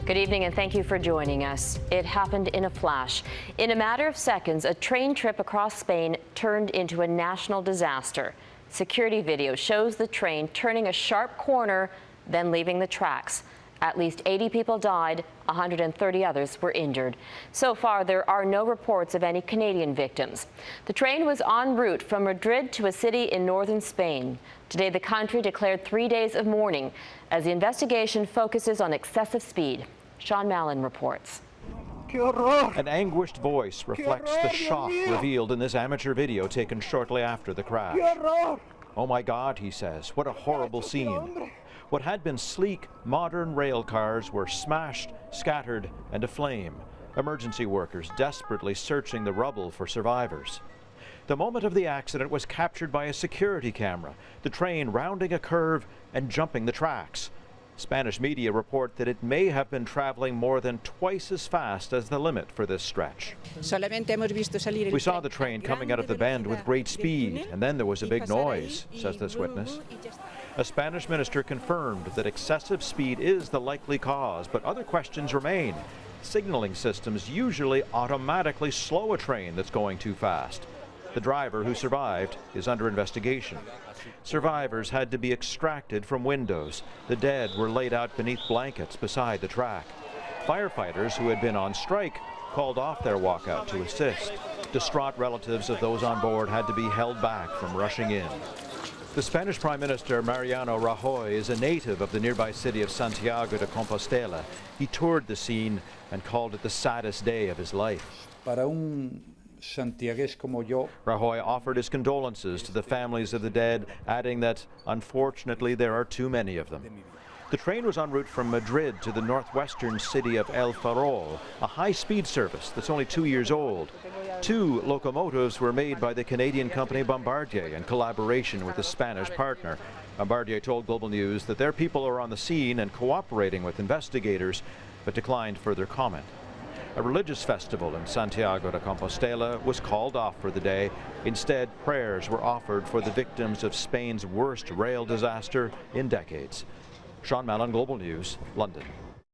Good evening and thank you for joining us. It happened in a flash. In a matter of seconds, a train trip across Spain turned into a national disaster. Security video shows the train turning a sharp corner, then leaving the tracks. At least 80 people died, 130 others were injured. So far, there are no reports of any Canadian victims. The train was en route from Madrid to a city in northern Spain. Today, the country declared 3 days of mourning as the investigation focuses on excessive speed. Sean Mallon reports. An anguished voice reflects the shock revealed in this amateur video taken shortly after the crash. "Oh my God," he says, "what a horrible scene." What had been sleek, modern rail cars were smashed, scattered, and aflame. Emergency workers desperately searching the rubble for survivors. The moment of the accident was captured by a security camera, the train rounding a curve and jumping the tracks. Spanish media report that it may have been traveling more than twice as fast as the limit for this stretch. "We saw the train coming out of the bend with great speed, and then there was a big noise," says this witness. A Spanish minister confirmed that excessive speed is the likely cause, but other questions remain. Signaling systems usually automatically slow a train that's going too fast. The driver, who survived, is under investigation. Survivors had to be extracted from windows. The dead were laid out beneath blankets beside the track. Firefighters who had been on strike called off their walkout to assist. Distraught relatives of those on board had to be held back from rushing in. The Spanish Prime Minister Mariano Rajoy is a native of the nearby city of Santiago de Compostela. He toured the scene and called it the saddest day of his life. Rajoy offered his condolences to the families of the dead, adding that, unfortunately, there are too many of them. The train was en route from Madrid to the northwestern city of El Ferrol, a high-speed service that's only 2 years old. 2 locomotives were made by the Canadian company Bombardier in collaboration with a Spanish partner. Bombardier told Global News that their people are on the scene and cooperating with investigators, but declined further comment. A religious festival in Santiago de Compostela was called off for the day. Instead, prayers were offered for the victims of Spain's worst rail disaster in decades. Sean Mallon, Global News, London.